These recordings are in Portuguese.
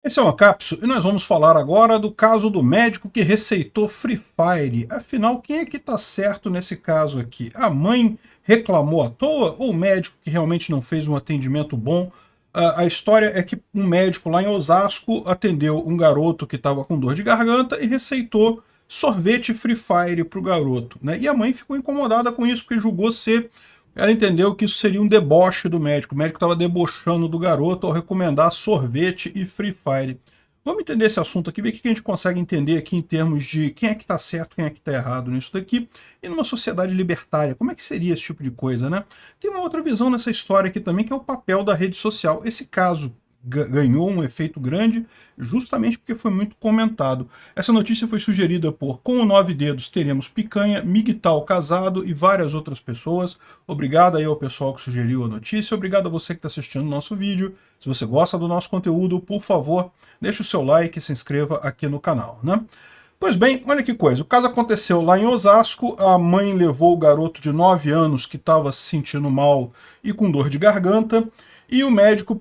Esse é uma cápsula e nós vamos falar agora do caso do médico que receitou Free Fire. Afinal, quem é que está certo nesse caso aqui? A mãe reclamou à toa ou o médico que realmente não fez um atendimento bom? A história é que um médico lá em Osasco atendeu um garoto que estava com dor de garganta e receitou sorvete Free Fire para o garoto, né? E a mãe ficou incomodada com isso porque julgou ser. Ela entendeu que isso seria um deboche do médico. O médico estava debochando do garoto ao recomendar sorvete e Free Fire. Vamos entender esse assunto aqui, ver o que a gente consegue entender aqui em termos de quem é que está certo, quem é que está errado nisso daqui. E numa sociedade libertária, como é que seria esse tipo de coisa, né? Tem uma outra visão nessa história aqui também, que é o papel da rede social. Esse caso ganhou um efeito grande justamente porque foi muito comentado. Essa notícia foi sugerida por Com o Nove Dedos teremos Picanha, Migtal Casado e várias outras pessoas. Obrigado aí ao pessoal que sugeriu a notícia, obrigado a você que está assistindo o nosso vídeo. Se você gosta do nosso conteúdo, por favor, deixe o seu like e se inscreva aqui no canal, né? Pois bem, olha que coisa, o caso aconteceu lá em Osasco, a mãe levou o garoto de 9 anos que estava se sentindo mal e com dor de garganta, e o médico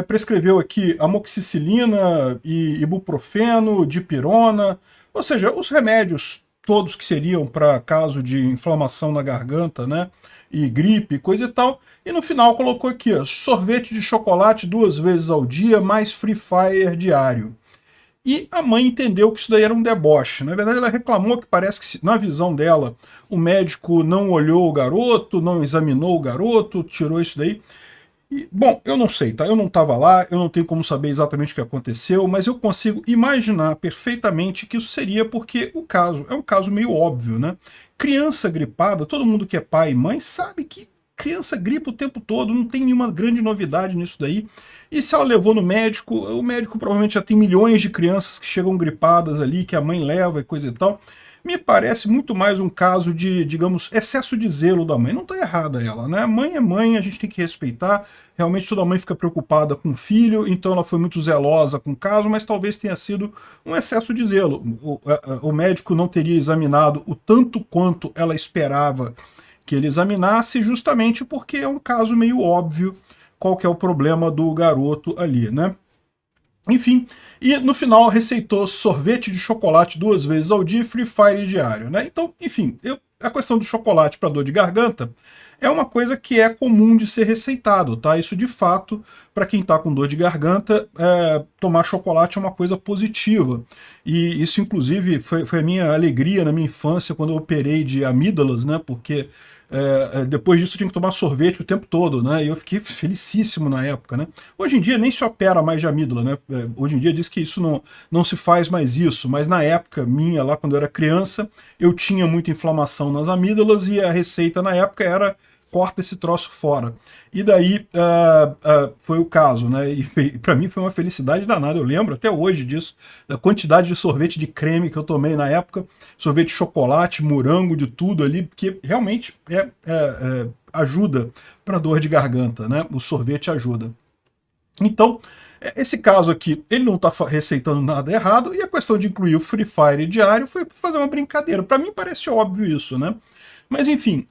prescreveu aqui amoxicilina, e ibuprofeno, dipirona, ou seja, os remédios todos que seriam para caso de inflamação na garganta, né? E gripe, coisa e tal. E no final colocou aqui, ó, sorvete de chocolate 2 vezes ao dia, mais Free Fire diário. E a mãe entendeu que isso daí era um deboche. Na verdade, ela reclamou que parece que, na visão dela, o médico não olhou o garoto, não examinou o garoto, tirou isso daí. E, bom, eu não sei, tá? Eu não estava lá, eu não tenho como saber exatamente o que aconteceu, mas eu consigo imaginar perfeitamente que isso seria porque o caso é um caso meio óbvio, né? Criança gripada, todo mundo que é pai e mãe sabe que criança gripa o tempo todo, não tem nenhuma grande novidade nisso daí. E se ela levou no médico, o médico provavelmente já tem milhões de crianças que chegam gripadas ali, que a mãe leva e coisa e tal. Me parece muito mais um caso de, digamos, excesso de zelo da mãe. Não está errada ela, né? Mãe é mãe, a gente tem que respeitar. Realmente toda mãe fica preocupada com o filho, então ela foi muito zelosa com o caso, mas talvez tenha sido um excesso de zelo. O médico não teria examinado o tanto quanto ela esperava que ele examinasse, justamente porque é um caso meio óbvio qual que é o problema do garoto ali, né? Enfim, e no final receitou sorvete de chocolate 2 vezes ao dia e Free Fire diário, né? Então, enfim, a questão do chocolate para dor de garganta é uma coisa que é comum de ser receitado, tá? Isso de fato, para quem está com dor de garganta, tomar chocolate é uma coisa positiva. E isso, inclusive, foi a minha alegria na minha infância quando eu operei de amígdalas, né? Porque depois disso eu tinha que tomar sorvete o tempo todo, né? E eu fiquei felicíssimo na época, né? Hoje em dia nem se opera mais de amígdala, né? Hoje em dia diz que isso não se faz mais isso, mas na época minha, lá quando eu era criança, eu tinha muita inflamação nas amígdalas e a receita na época era corta esse troço fora. E daí foi o caso, né? E para mim foi uma felicidade danada. Eu lembro até hoje disso, da quantidade de sorvete de creme que eu tomei na época, sorvete de chocolate, morango, de tudo ali, porque realmente ajuda para dor de garganta, né? O sorvete ajuda. Então, esse caso aqui, ele não está receitando nada errado, e a questão de incluir o Free Fire diário foi para fazer uma brincadeira. Para mim parece óbvio isso, né? Mas enfim,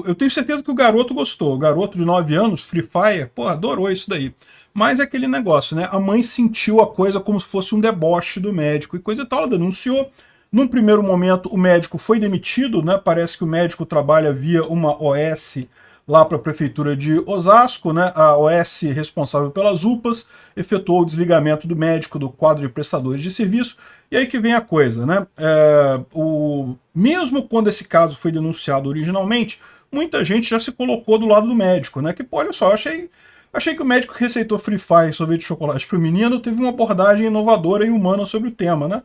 eu tenho certeza que o garoto gostou. O garoto de 9 anos, Free Fire, pô, adorou isso daí. Mas é aquele negócio, né? A mãe sentiu a coisa como se fosse um deboche do médico e coisa e tal, ela denunciou. Num primeiro momento, o médico foi demitido, né? Parece que o médico trabalha via uma OS lá para a prefeitura de Osasco, né? A OS responsável pelas UPAs efetuou o desligamento do médico do quadro de prestadores de serviço. E aí que vem a coisa, né? Mesmo quando esse caso foi denunciado originalmente, muita gente já se colocou do lado do médico, né? Que, pô, olha só, achei que o médico que receitou Free Fire sorvete de chocolate para o menino teve uma abordagem inovadora e humana sobre o tema, né?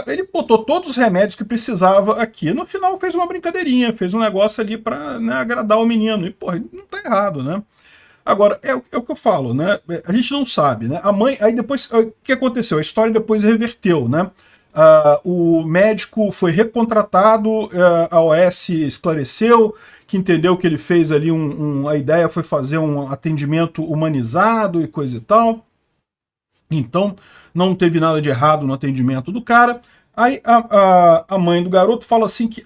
Ele botou todos os remédios que precisava aqui. No final fez uma brincadeirinha, fez um negócio ali para, né, agradar o menino. E, porra, não tá errado, né? Agora, é o que eu falo, né? A gente não sabe, né? A mãe, aí depois, o que aconteceu? A história depois reverteu, né? O médico foi recontratado, a OS esclareceu que entendeu que ele fez ali a ideia foi fazer um atendimento humanizado e coisa e tal. Então, não teve nada de errado no atendimento do cara. Aí a mãe do garoto fala assim que,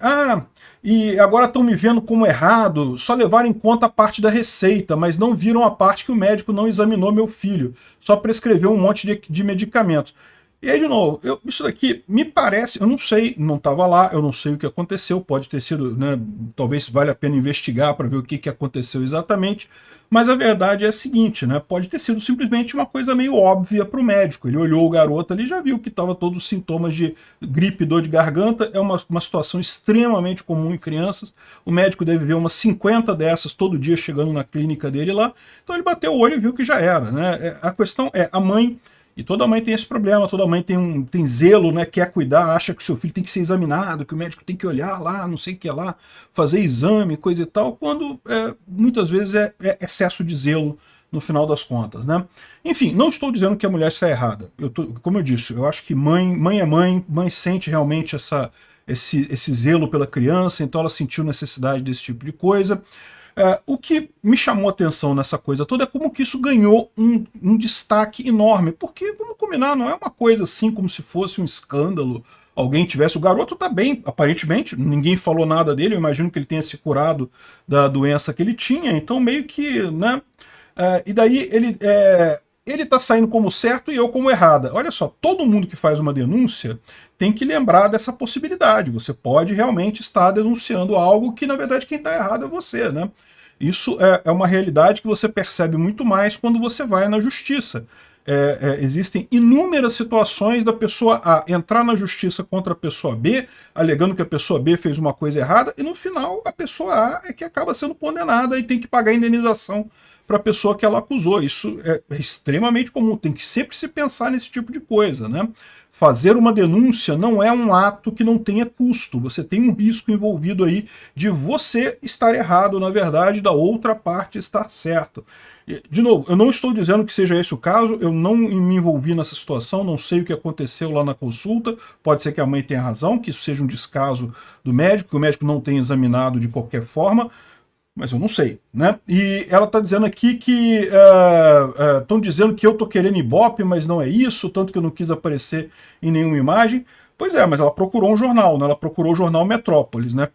e agora estão me vendo como errado, só levaram em conta a parte da receita, mas não viram a parte que o médico não examinou meu filho, só prescreveu um monte de medicamento. E aí, de novo, isso daqui me parece, eu não sei, não estava lá, eu não sei o que aconteceu, pode ter sido, né, talvez valha a pena investigar para ver o que aconteceu exatamente, mas a verdade é a seguinte, né, pode ter sido simplesmente uma coisa meio óbvia para o médico. Ele olhou o garoto ali e já viu que estava todos os sintomas de gripe, dor de garganta, é uma situação extremamente comum em crianças, o médico deve ver umas 50 dessas todo dia chegando na clínica dele lá, então ele bateu o olho e viu que já era, né, a questão é, a mãe. E toda mãe tem esse problema, toda mãe tem zelo, né, quer cuidar, acha que o seu filho tem que ser examinado, que o médico tem que olhar lá, não sei o que lá, fazer exame, coisa e tal, quando muitas vezes é excesso de zelo no final das contas, né? Enfim, não estou dizendo que a mulher está errada. Como eu disse, eu acho que mãe é mãe sente realmente esse zelo pela criança, então ela sentiu necessidade desse tipo de coisa. O que me chamou a atenção nessa coisa toda é como que isso ganhou um destaque enorme, porque, vamos combinar, não é uma coisa assim como se fosse um escândalo, alguém tivesse... O garoto tá bem, aparentemente, ninguém falou nada dele, eu imagino que ele tenha se curado da doença que ele tinha, então meio que, né... e daí ele tá saindo como certo e eu como errada. Olha só, todo mundo que faz uma denúncia tem que lembrar dessa possibilidade. Você pode realmente estar denunciando algo que, na verdade, quem está errado é você, né? Isso é uma realidade que você percebe muito mais quando você vai na justiça. Existem inúmeras situações da pessoa A entrar na justiça contra a pessoa B, alegando que a pessoa B fez uma coisa errada, e no final a pessoa A é que acaba sendo condenada e tem que pagar a indenização para a pessoa que ela acusou. Isso é extremamente comum, tem que sempre se pensar nesse tipo de coisa, né? Fazer uma denúncia não é um ato que não tenha custo, você tem um risco envolvido aí de você estar errado, na verdade, da outra parte estar certo. De novo, eu não estou dizendo que seja esse o caso, eu não me envolvi nessa situação, não sei o que aconteceu lá na consulta, pode ser que a mãe tenha razão, que isso seja um descaso do médico, que o médico não tenha examinado de qualquer forma, mas eu não sei, né? E ela está dizendo aqui que estão dizendo que eu estou querendo Ibope, mas não é isso, tanto que eu não quis aparecer em nenhuma imagem. Pois é, mas ela procurou um jornal, né? Ela procurou o jornal Metrópolis, né?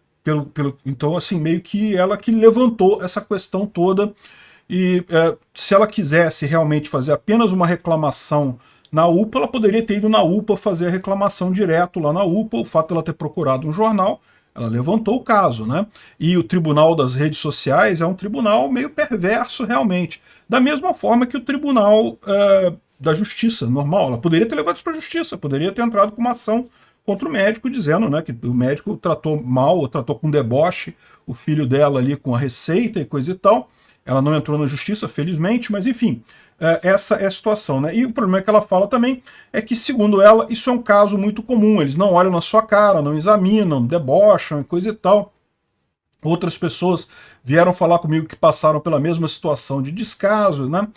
Então, assim, meio que ela que levantou essa questão toda. E se ela quisesse realmente fazer apenas uma reclamação na UPA, ela poderia ter ido na UPA fazer a reclamação direto lá na UPA. O fato de ela ter procurado um jornal, ela levantou o caso, né? E o tribunal das redes sociais é um tribunal meio perverso, realmente. Da mesma forma que o tribunal da justiça, normal. Ela poderia ter levado isso para a justiça, poderia ter entrado com uma ação contra o médico, dizendo, né, que o médico tratou mal, tratou com deboche o filho dela ali com a receita e coisa e tal. Ela não entrou na justiça, felizmente, mas enfim, essa é a situação, né? E o problema que ela fala também é que, segundo ela, isso é um caso muito comum. Eles não olham na sua cara, não examinam, debocham e coisa e tal. Outras pessoas vieram falar comigo que passaram pela mesma situação de descaso, né?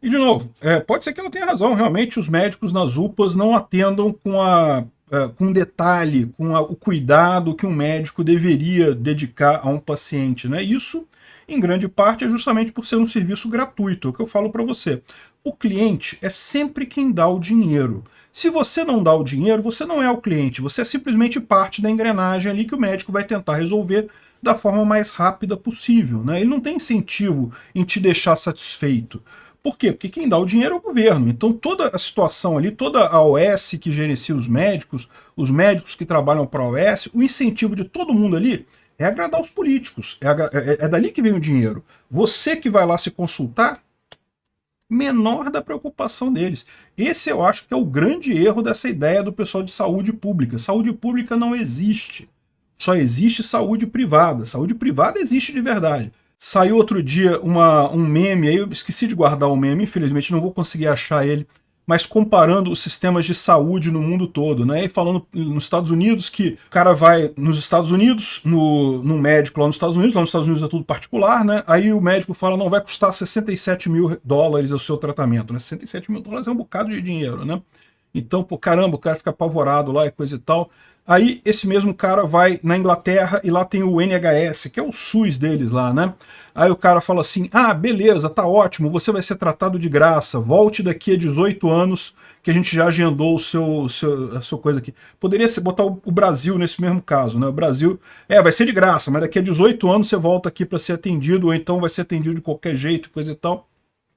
E, de novo, pode ser que ela tenha razão. Realmente, os médicos nas UPAs não atendam com detalhe, o cuidado que um médico deveria dedicar a um paciente, né? Isso, em grande parte, é justamente por ser um serviço gratuito. É o que eu falo para você. O cliente é sempre quem dá o dinheiro. Se você não dá o dinheiro, você não é o cliente, você é simplesmente parte da engrenagem ali que o médico vai tentar resolver da forma mais rápida possível, né? Ele não tem incentivo em te deixar satisfeito. Por quê? Porque quem dá o dinheiro é o governo. Então toda a situação ali, toda a OS que gerencia os médicos que trabalham para a OS, o incentivo de todo mundo ali é agradar os políticos. É dali que vem o dinheiro. Você que vai lá se consultar, menor da preocupação deles. Esse eu acho que é o grande erro dessa ideia do pessoal de saúde pública. Saúde pública não existe. Só existe saúde privada. Saúde privada existe de verdade. Saiu outro dia um meme, aí eu esqueci de guardar o meme, infelizmente não vou conseguir achar ele, mas comparando os sistemas de saúde no mundo todo, né? E falando nos Estados Unidos que o cara vai nos Estados Unidos, no médico lá nos Estados Unidos é tudo particular, né? Aí o médico fala, não, vai custar $67 mil o seu tratamento, né? $67 mil é um bocado de dinheiro, né? Então, pô, caramba, o cara fica apavorado lá e coisa e tal. Aí esse mesmo cara vai na Inglaterra e lá tem o NHS, que é o SUS deles lá, né? Aí o cara fala assim, ah, beleza, tá ótimo, você vai ser tratado de graça, volte daqui a 18 anos que a gente já agendou a sua coisa aqui. Poderia ser, botar o Brasil nesse mesmo caso, né? O Brasil, vai ser de graça, mas daqui a 18 anos você volta aqui para ser atendido, ou então vai ser atendido de qualquer jeito, coisa e tal.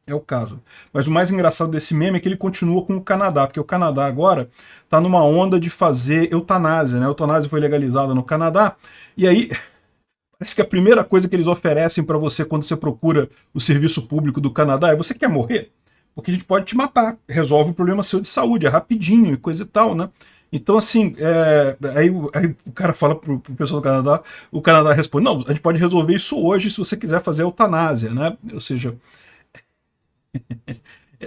É o caso. Mas o mais engraçado desse meme é que ele continua com o Canadá, porque o Canadá agora está numa onda de fazer eutanásia, né? A eutanásia foi legalizada no Canadá, e aí parece que a primeira coisa que eles oferecem para você quando você procura o serviço público do Canadá é: você quer morrer? Porque a gente pode te matar, resolve o problema seu de saúde, é rapidinho e coisa e tal, né? Então, assim, aí o cara fala pro pessoal do Canadá, o Canadá responde, não, a gente pode resolver isso hoje se você quiser fazer eutanásia, né? Ou seja,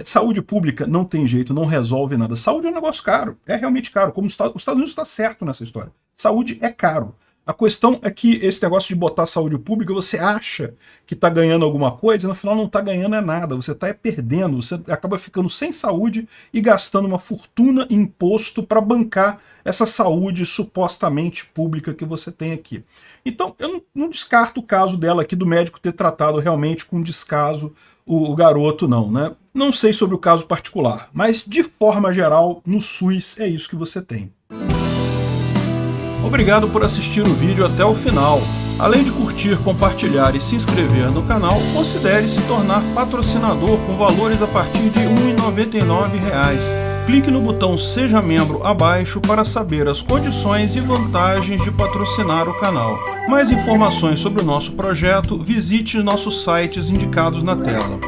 saúde pública não tem jeito, não resolve nada. Saúde é um negócio caro, é realmente caro, como os Estados Unidos está certo nessa história. Saúde é caro. A questão é que esse negócio de botar saúde pública, você acha que está ganhando alguma coisa, e no final não está ganhando nada, você está perdendo, você acaba ficando sem saúde e gastando uma fortuna em imposto para bancar essa saúde supostamente pública que você tem aqui. Então, eu não descarto o caso dela aqui, do médico ter tratado realmente com descaso o garoto, não, né? Não sei sobre o caso particular, mas de forma geral, no SUS é isso que você tem. Obrigado por assistir o vídeo até o final. Além de curtir, compartilhar e se inscrever no canal, considere se tornar patrocinador com valores a partir de R$ 1,99. Clique no botão Seja Membro abaixo para saber as condições e vantagens de patrocinar o canal. Mais informações sobre o nosso projeto, visite nossos sites indicados na tela.